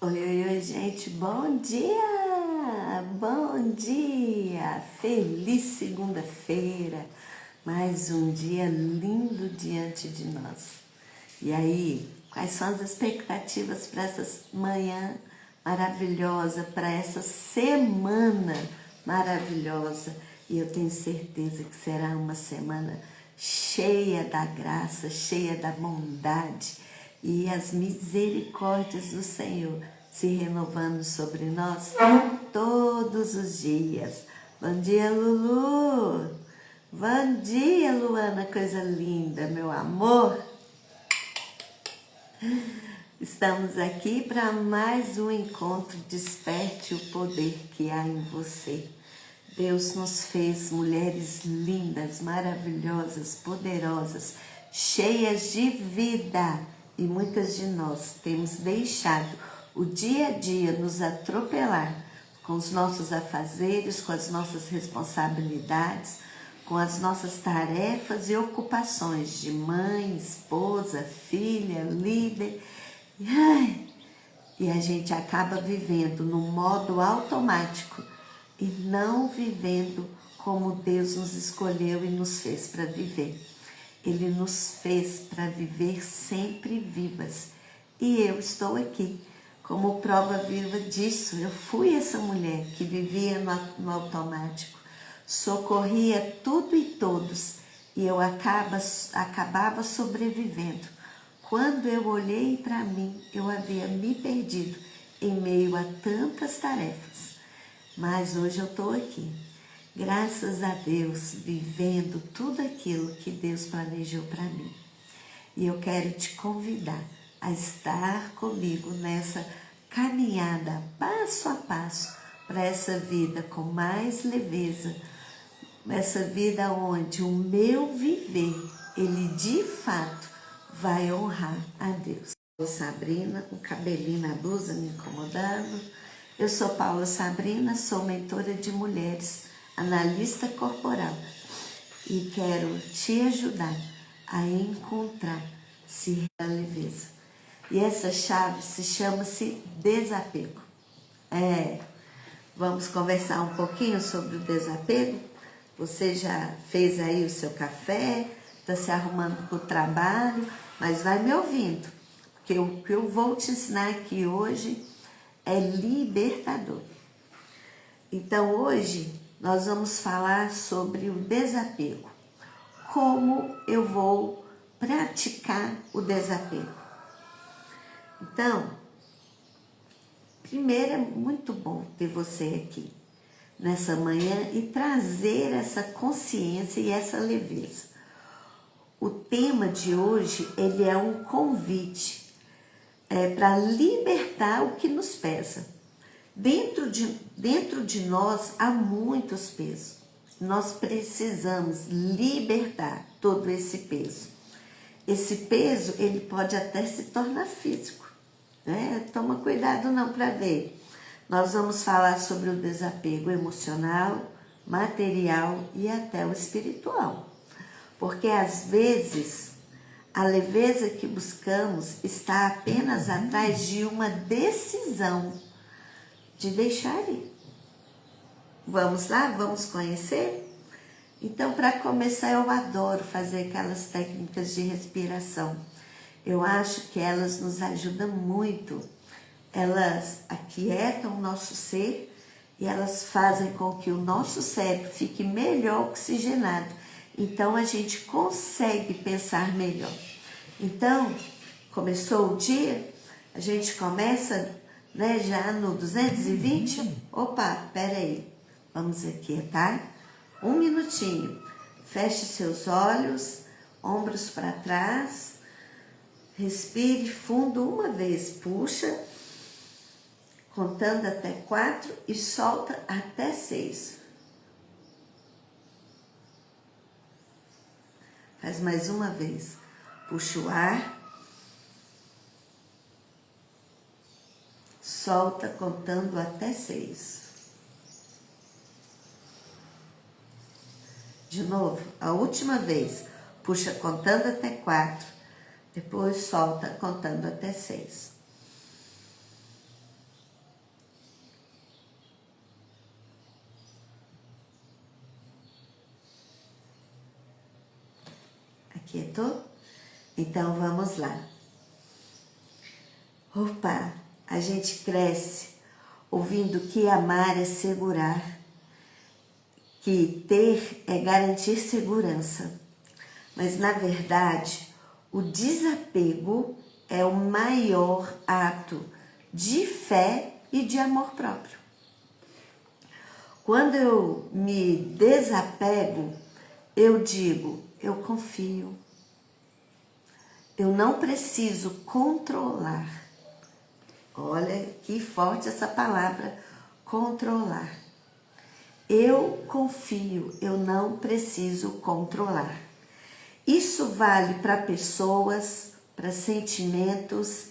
Oi, oi, oi, gente, bom dia! Bom dia! Feliz segunda-feira! Mais um dia lindo diante de nós. E aí, quais são as expectativas para essa manhã maravilhosa, para essa semana maravilhosa? E eu tenho certeza que será uma semana cheia da graça, cheia da bondade e as misericórdias do Senhor se renovando sobre nós todos os dias. Bom dia, Lulu! Bom dia, Luana, coisa linda, meu amor! Estamos aqui para mais um encontro. Desperte o poder que há em você. Deus nos fez mulheres lindas, maravilhosas, poderosas, cheias de vida. E muitas de nós temos deixado o dia a dia nos atropelar com os nossos afazeres, com as nossas responsabilidades, com as nossas tarefas e ocupações de mãe, esposa, filha, líder. E a gente acaba vivendo no modo automático e não vivendo como Deus nos escolheu e nos fez para viver. Ele nos fez para viver sempre vivas. E eu estou aqui como prova viva disso. Eu fui essa mulher que vivia no automático, socorria tudo e todos e eu acabava sobrevivendo. Quando eu olhei para mim, eu havia me perdido em meio a tantas tarefas. Mas hoje eu estou aqui, graças a Deus, vivendo tudo aquilo que Deus planejou para mim. E eu quero te convidar a estar comigo nessa caminhada, passo a passo, para essa vida com mais leveza, essa vida onde o meu viver, ele de fato vai honrar a Deus. Eu sou Sabrina, com o cabelinho na blusa me incomodando. Eu sou Paula Sabrina, sou mentora de mulheres, analista corporal e quero te ajudar a encontrar-se a leveza. E essa chave chama-se desapego. Vamos conversar um pouquinho sobre o desapego? Você já fez aí o seu café, está se arrumando para o trabalho, mas vai me ouvindo, porque o que eu vou te ensinar aqui hoje é libertador. Então hoje nós vamos falar sobre o desapego. Como eu vou praticar o desapego? Então, primeiro é muito bom ter você aqui nessa manhã e trazer essa consciência e essa leveza. O tema de hoje, ele é um convite para libertar o que nos pesa. Dentro de nós há muitos pesos. Nós precisamos libertar todo esse peso. Esse peso, ele pode até se tornar físico, né? Toma cuidado não para ver. Nós vamos falar sobre o desapego emocional, material e até o espiritual. Porque às vezes a leveza que buscamos está apenas atrás de uma decisão de deixar ir. Vamos lá? Vamos conhecer? Então, para começar, eu adoro fazer aquelas técnicas de respiração. Eu acho que elas nos ajudam muito. Elas aquietam o nosso ser e elas fazem com que o nosso cérebro fique melhor oxigenado. Então, a gente consegue pensar melhor. Então, começou o dia, a gente começa, né, já no 220. Opa, peraí, vamos aquietar. Um minutinho. Feche seus olhos, ombros para trás. Respire fundo uma vez. Puxa, contando até 4 e solta até 6. Faz mais uma vez. Puxa o ar. Solta contando até 6. De novo, a última vez. Puxa contando até 4. Depois solta contando até 6. Quietou? Então vamos lá. Opa, a gente cresce ouvindo que amar é segurar, que ter é garantir segurança. Mas na verdade, o desapego é o maior ato de fé e de amor próprio. Quando eu me desapego, eu digo, eu confio. Eu não preciso controlar. Olha que forte essa palavra, controlar. Eu confio, eu não preciso controlar. Isso vale para pessoas, para sentimentos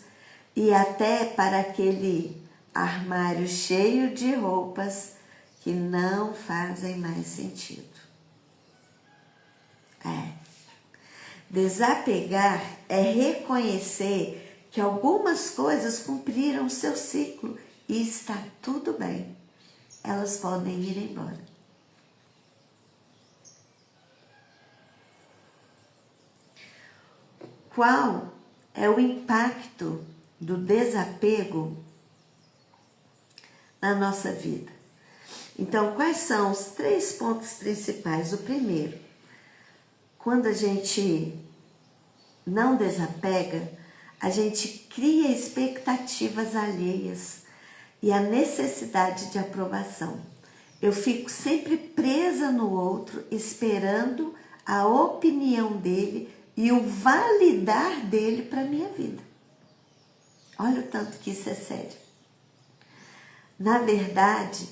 e até para aquele armário cheio de roupas que não fazem mais sentido. Desapegar é reconhecer que algumas coisas cumpriram seu ciclo e está tudo bem. Elas podem ir embora. Qual é o impacto do desapego na nossa vida? Então, quais são os 3 pontos principais? O primeiro, quando a gente não desapega, a gente cria expectativas alheias e a necessidade de aprovação. Eu fico sempre presa no outro, esperando a opinião dele e o validar dele para a minha vida. Olha o tanto que isso é sério. Na verdade,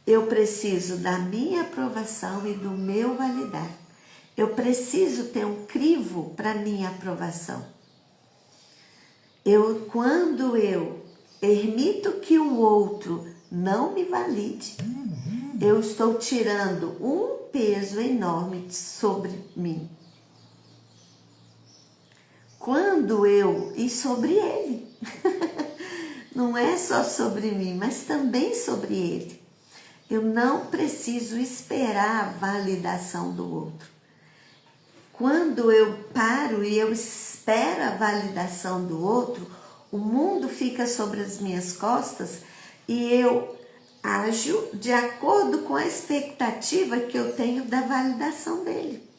eu preciso da minha aprovação e do meu validar. Eu preciso ter um crivo para minha aprovação. Quando eu permito que o outro não me valide, eu estou tirando um peso enorme sobre mim. E sobre ele. Não é só sobre mim, mas também sobre ele. Eu não preciso esperar a validação do outro. Quando eu paro e eu espero a validação do outro, o mundo fica sobre as minhas costas e eu ajo de acordo com a expectativa que eu tenho da validação dele.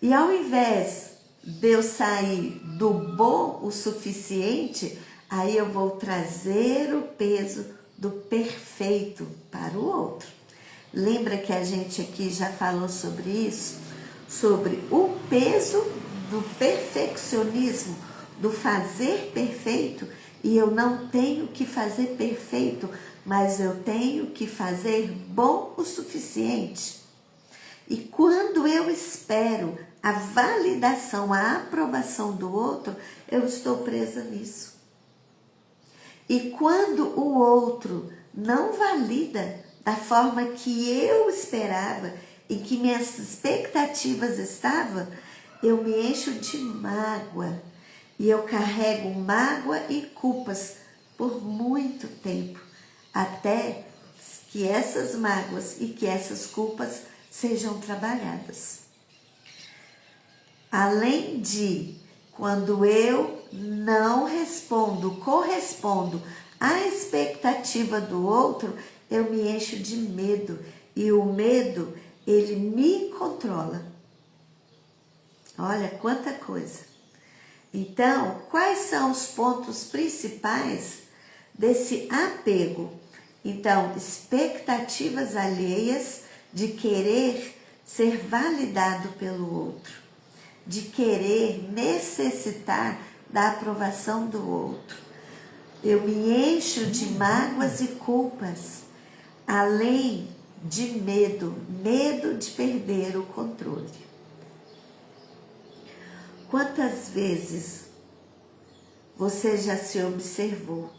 E ao invés de eu sair do bom o suficiente, aí eu vou trazer o peso do perfeito para o outro. Lembra que a gente aqui já falou sobre isso? Sobre o peso do perfeccionismo, do fazer perfeito, e eu não tenho que fazer perfeito, mas eu tenho que fazer bom o suficiente. E quando eu espero a validação, a aprovação do outro, eu estou presa nisso. E quando o outro não valida da forma que eu esperava e que minhas expectativas estavam, eu me encho de mágoa. E eu carrego mágoa e culpas por muito tempo, até que essas mágoas e que essas culpas sejam trabalhadas. Além de, quando eu não correspondo à expectativa do outro, eu me encho de medo. E o medo, ele me controla. Olha quanta coisa. Então, quais são os pontos principais desse apego? Então, expectativas alheias de querer ser validado pelo outro, de querer necessitar da aprovação do outro. Eu me encho de mágoas e culpas, além de medo de perder o controle. Quantas vezes você já se observou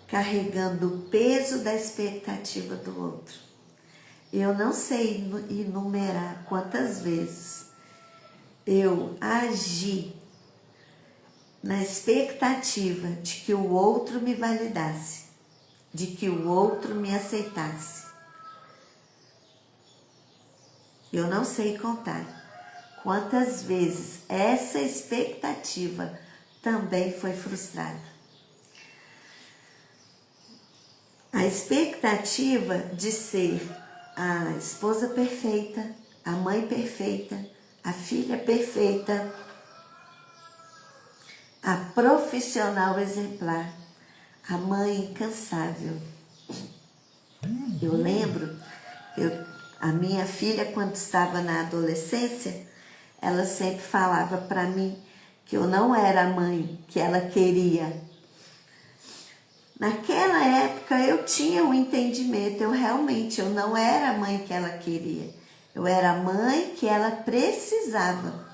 carregando o peso da expectativa do outro? Eu não sei enumerar quantas vezes eu agi na expectativa de que o outro me validasse, de que o outro me aceitasse. Eu não sei contar quantas vezes essa expectativa também foi frustrada. A expectativa de ser a esposa perfeita, a mãe perfeita, a filha perfeita, a profissional exemplar, a mãe incansável. Eu lembro, a minha filha, quando estava na adolescência, ela sempre falava para mim que eu não era a mãe que ela queria. Naquela época eu tinha um entendimento, eu não era a mãe que ela queria. Eu era a mãe que ela precisava.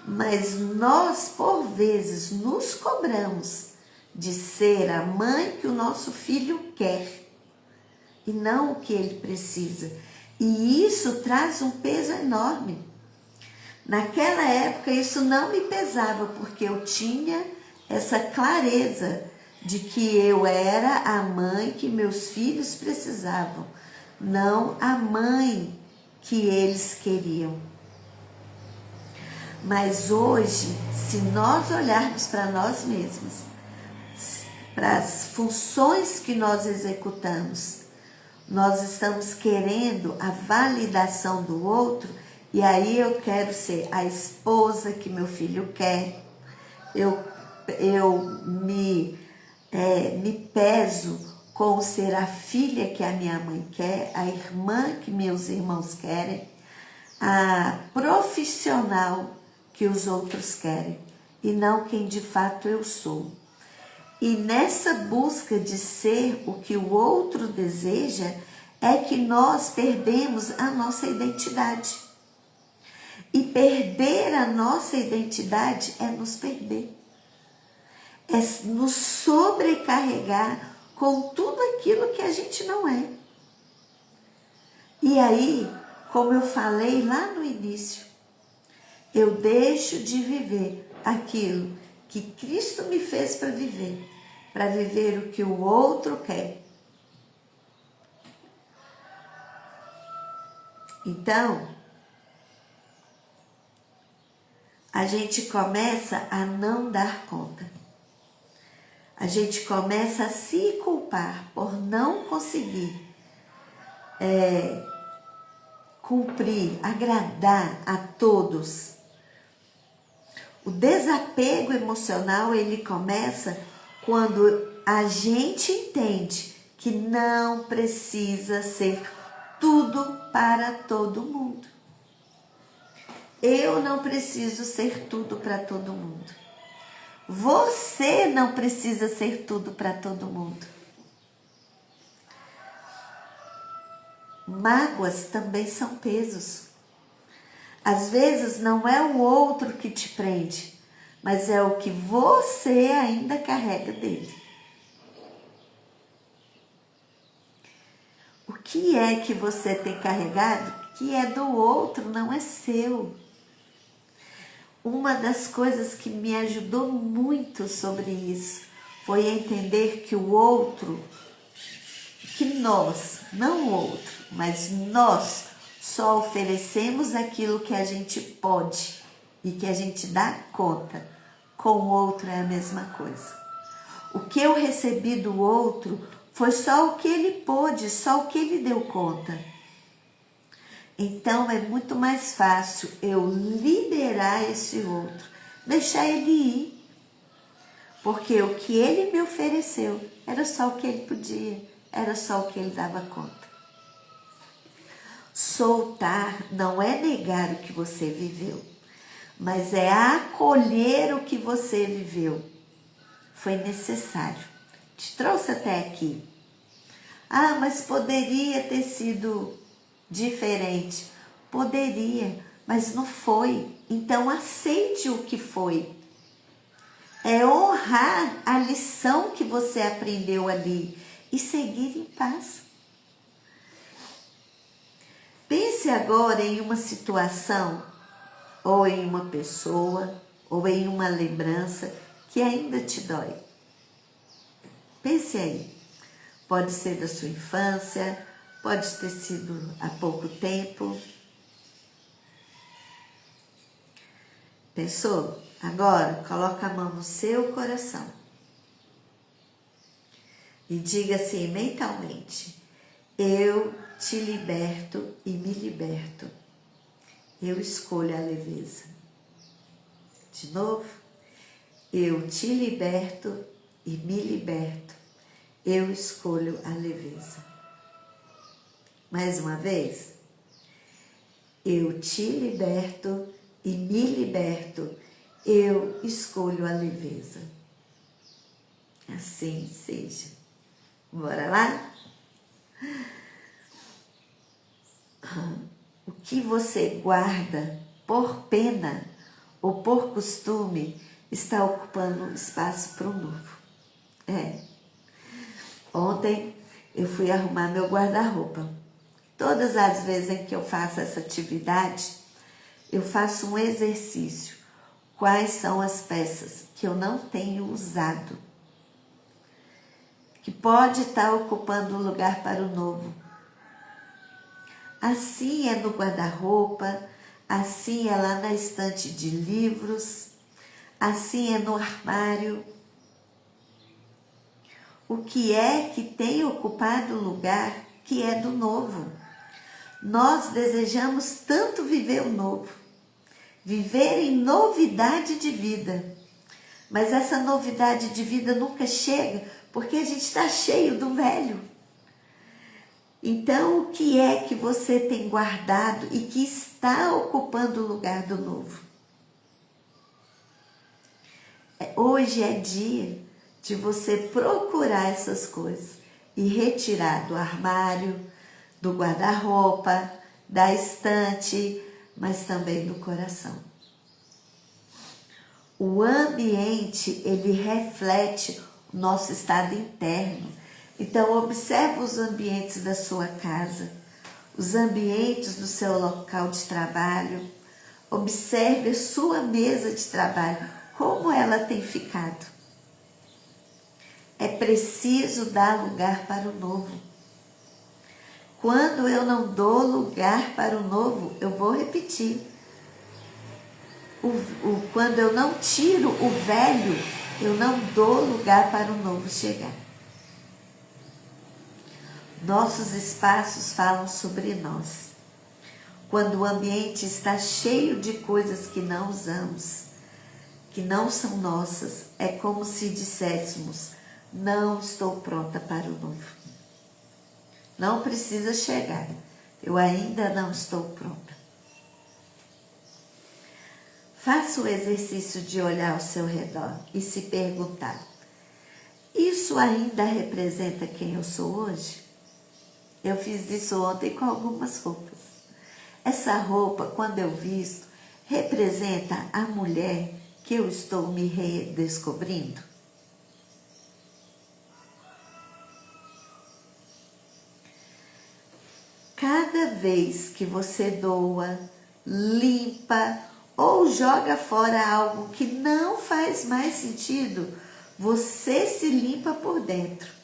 Mas nós, por vezes, nos cobramos de ser a mãe que o nosso filho quer e não o que ele precisa. E isso traz um peso enorme. Naquela época isso não me pesava, porque eu tinha essa clareza de que eu era a mãe que meus filhos precisavam, não a mãe que eles queriam. Mas hoje, se nós olharmos para nós mesmos, para as funções que nós executamos, nós estamos querendo a validação do outro, e aí eu quero ser a esposa que meu filho quer, eu me peso com ser a filha que a minha mãe quer, a irmã que meus irmãos querem, a profissional que os outros querem, e não quem de fato eu sou. E nessa busca de ser o que o outro deseja, é que nós perdemos a nossa identidade. E perder a nossa identidade é nos perder. É nos sobrecarregar com tudo aquilo que a gente não é. E aí, como eu falei lá no início, eu deixo de viver aquilo que Cristo me fez para viver o que o outro quer. Então, a gente começa a não dar conta. A gente começa a se culpar por não conseguir cumprir, agradar a todos. O desapego emocional, ele começa quando a gente entende que não precisa ser tudo para todo mundo. Eu não preciso ser tudo para todo mundo. Você não precisa ser tudo para todo mundo. Mágoas também são pesos. Às vezes não é o outro que te prende, mas é o que você ainda carrega dele. O que é que você tem carregado que é do outro, não é seu? Uma das coisas que me ajudou muito sobre isso foi entender que o outro, que nós, não o outro, mas nós só oferecemos aquilo que a gente pode e que a gente dá conta. Com o outro é a mesma coisa. O que eu recebi do outro foi só o que ele pôde, só o que ele deu conta. Então é muito mais fácil eu liberar esse outro, deixar ele ir. Porque o que ele me ofereceu era só o que ele podia, era só o que ele dava conta. Soltar não é negar o que você viveu, mas é acolher o que você viveu. Foi necessário. Te trouxe até aqui. Ah, mas poderia ter sido diferente. Poderia, mas não foi. Então aceite o que foi. É honrar a lição que você aprendeu ali e seguir em paz. Pense agora em uma situação, ou em uma pessoa, ou em uma lembrança que ainda te dói. Pense aí. Pode ser da sua infância, pode ter sido há pouco tempo. Pensou? Agora, coloca a mão no seu coração e diga assim mentalmente: eu te liberto e me liberto. Eu escolho a leveza. De novo, eu te liberto e me liberto. Eu escolho a leveza. Mais uma vez, eu te liberto e me liberto. Eu escolho a leveza. Assim seja. Bora lá? O que você guarda por pena ou por costume está ocupando espaço para o novo. Ontem eu fui arrumar meu guarda-roupa. Todas as vezes em que eu faço essa atividade, eu faço um exercício. Quais são as peças que eu não tenho usado, que pode estar ocupando lugar para o novo? Assim é no guarda-roupa, assim é lá na estante de livros, assim é no armário. O que é que tem ocupado o lugar que é do novo? Nós desejamos tanto viver o novo, viver em novidade de vida. Mas essa novidade de vida nunca chega porque a gente está cheio do velho. Então, o que é que você tem guardado e que está ocupando o lugar do novo? Hoje é dia de você procurar essas coisas e retirar do armário, do guarda-roupa, da estante, mas também do coração. O ambiente, ele reflete o nosso estado interno. Então, observe os ambientes da sua casa, os ambientes do seu local de trabalho. Observe a sua mesa de trabalho, como ela tem ficado. É preciso dar lugar para o novo. Quando eu não dou lugar para o novo, eu vou repetir. Quando eu não tiro o velho, eu não dou lugar para o novo chegar. Nossos espaços falam sobre nós. Quando o ambiente está cheio de coisas que não usamos, que não são nossas, é como se disséssemos: não estou pronta para o novo. Não precisa chegar, eu ainda não estou pronta. Faça o exercício de olhar ao seu redor e se perguntar: isso ainda representa quem eu sou hoje? Eu fiz isso ontem com algumas roupas. Essa roupa, quando eu visto, representa a mulher que eu estou me redescobrindo? Cada vez que você doa, limpa ou joga fora algo que não faz mais sentido, você se limpa por dentro.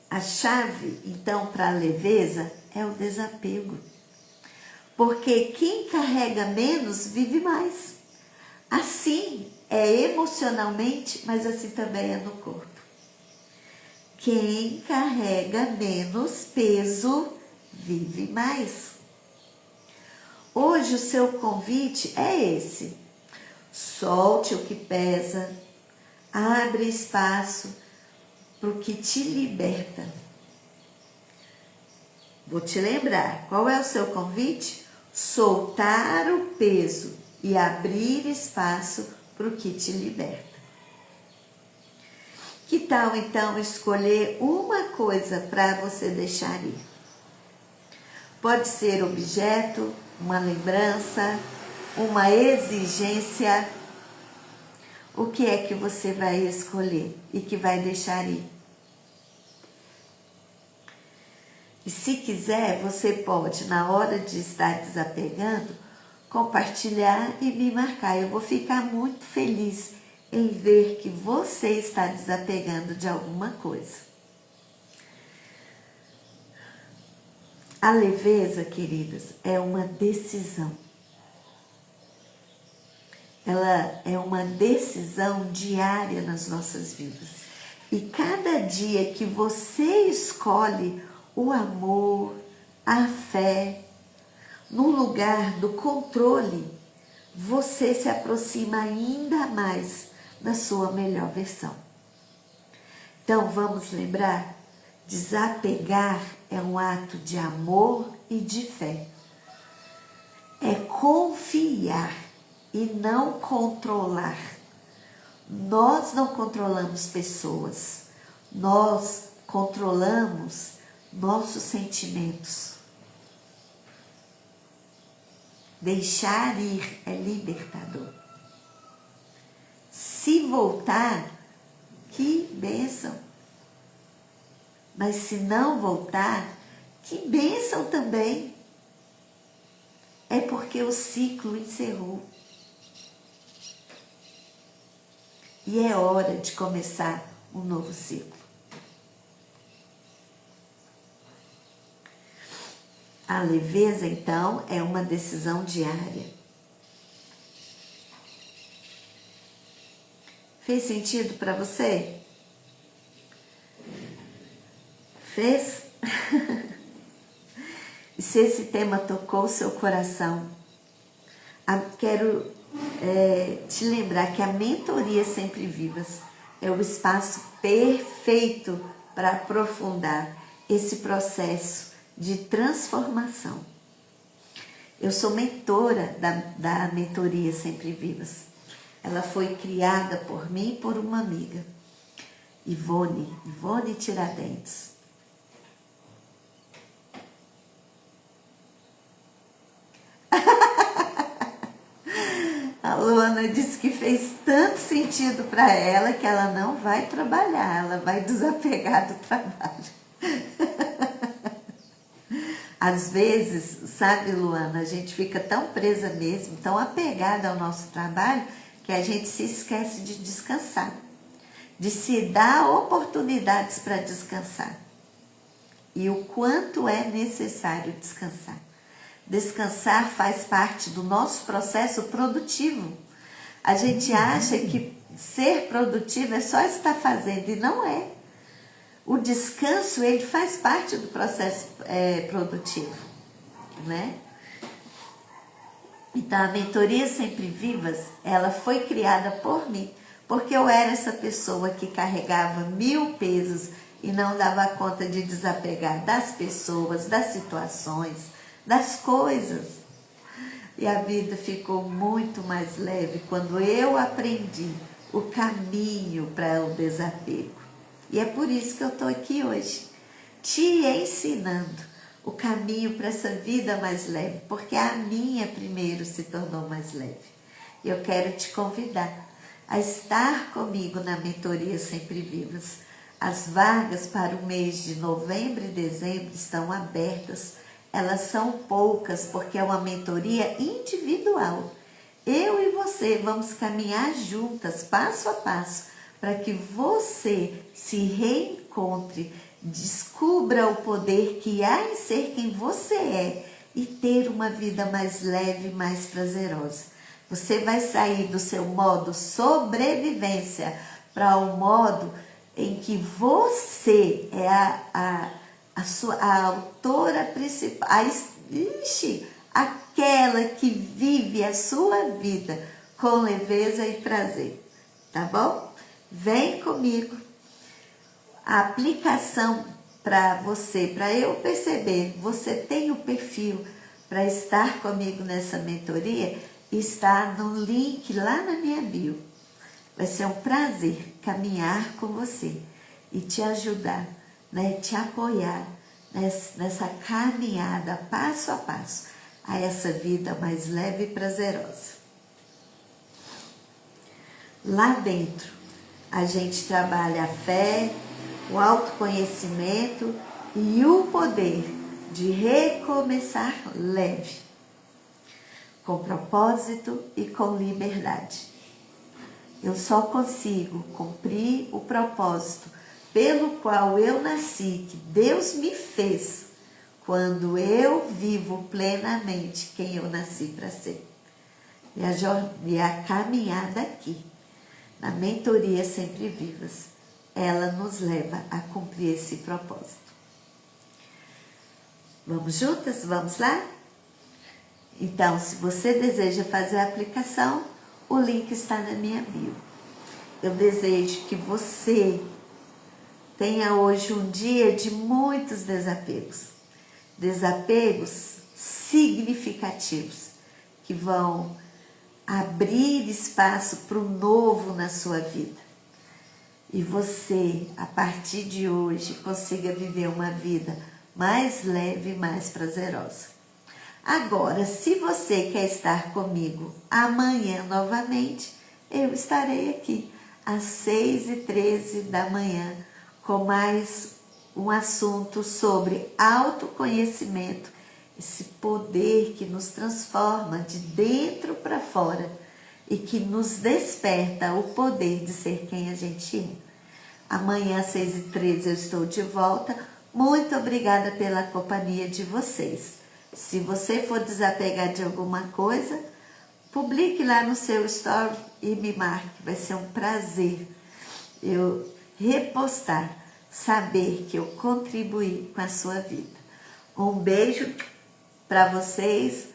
A chave, então, para a leveza é o desapego. Porque quem carrega menos vive mais. Assim é emocionalmente, mas assim também é no corpo. Quem carrega menos peso vive mais. Hoje o seu convite é esse: solte o que pesa, abre espaço para o que te liberta. Vou te lembrar, qual é o seu convite? Soltar o peso e abrir espaço para o que te liberta. Que tal então escolher uma coisa para você deixar ir? Pode ser objeto, uma lembrança, uma exigência. O que é que você vai escolher e que vai deixar ir? E se quiser, você pode, na hora de estar desapegando, compartilhar e me marcar. Eu vou ficar muito feliz em ver que você está desapegando de alguma coisa. A leveza, queridas, é uma decisão. Ela é uma decisão diária nas nossas vidas. E cada dia que você escolhe o amor, a fé, no lugar do controle, você se aproxima ainda mais da sua melhor versão. Então vamos lembrar, desapegar é um ato de amor e de fé. É confiar e não controlar. Nós não controlamos pessoas, nós controlamos nossos sentimentos. Deixar ir é libertador. Se voltar, que bênção. Mas se não voltar, que bênção também. É porque o ciclo encerrou. E é hora de começar um novo ciclo. A leveza, então, é uma decisão diária. Fez sentido para você? Fez? E se esse tema tocou o seu coração, quero te lembrar que a mentoria Sempre Vivas é o espaço perfeito para aprofundar esse processo de transformação. Eu sou mentora da mentoria Sempre Vivas. Ela foi criada por mim e por uma amiga, Ivone Tiradentes. A Luana disse que fez tanto sentido para ela que ela não vai trabalhar, ela vai desapegar do trabalho. Às vezes, sabe, Luana, a gente fica tão presa mesmo, tão apegada ao nosso trabalho, que a gente se esquece de descansar, de se dar oportunidades para descansar. E o quanto é necessário descansar. Descansar faz parte do nosso processo produtivo. A gente acha que ser produtivo é só estar fazendo, e não é. O descanso, ele faz parte do processo produtivo, né? Então, a mentoria Sempre Vivas, ela foi criada por mim, porque eu era essa pessoa que carregava 1000 pesos e não dava conta de desapegar das pessoas, das situações, das coisas. E a vida ficou muito mais leve quando eu aprendi o caminho para o desapego. E é por isso que eu estou aqui hoje, te ensinando o caminho para essa vida mais leve, porque a minha primeiro se tornou mais leve. Eu quero te convidar a estar comigo na mentoria Sempre Vivas. As vagas para o mês de novembro e dezembro estão abertas. Elas são poucas porque é uma mentoria individual. Eu e você vamos caminhar juntas, passo a passo, para que você se reencontre, descubra o poder que há em ser quem você é e ter uma vida mais leve, mais prazerosa. Você vai sair do seu modo sobrevivência para o modo em que você é a autora principal, aquela que vive a sua vida com leveza e prazer, tá bom? Vem comigo. A aplicação para você, para eu perceber, você tem o perfil para estar comigo nessa mentoria, está no link lá na minha bio. Vai ser um prazer caminhar com você e te ajudar, né, te apoiar nessa caminhada passo a passo a essa vida mais leve e prazerosa. Lá dentro, a gente trabalha a fé, o autoconhecimento e o poder de recomeçar leve, com propósito e com liberdade. Eu só consigo cumprir o propósito pelo qual eu nasci, que Deus me fez, quando eu vivo plenamente quem eu nasci para ser. E a caminhada aqui, na mentoria Sempre Vivas, ela nos leva a cumprir esse propósito. Vamos juntas? Vamos lá? Então, se você deseja fazer a aplicação, o link está na minha bio. Eu desejo que você tenha hoje um dia de muitos desapegos. Desapegos significativos que vão abrir espaço para o novo na sua vida. E você, a partir de hoje, consiga viver uma vida mais leve e mais prazerosa. Agora, se você quer estar comigo amanhã novamente, eu estarei aqui às 6h13 da manhã com mais um assunto sobre autoconhecimento, esse poder que nos transforma de dentro para fora e que nos desperta o poder de ser quem a gente é. Amanhã às 6h13 eu estou de volta. Muito obrigada pela companhia de vocês. Se você for desapegar de alguma coisa, publique lá no seu story e me marque. Vai ser um prazer eu repostar, saber que eu contribuí com a sua vida. Um beijo para vocês.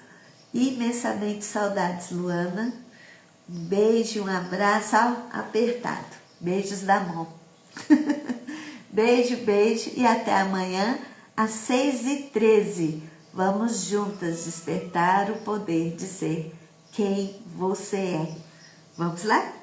Imensamente saudades, Luana. Um beijo, um abraço apertado. Beijos da mão. Beijo, beijo e até amanhã às 6h13. Vamos juntas despertar o poder de ser quem você é. Vamos lá?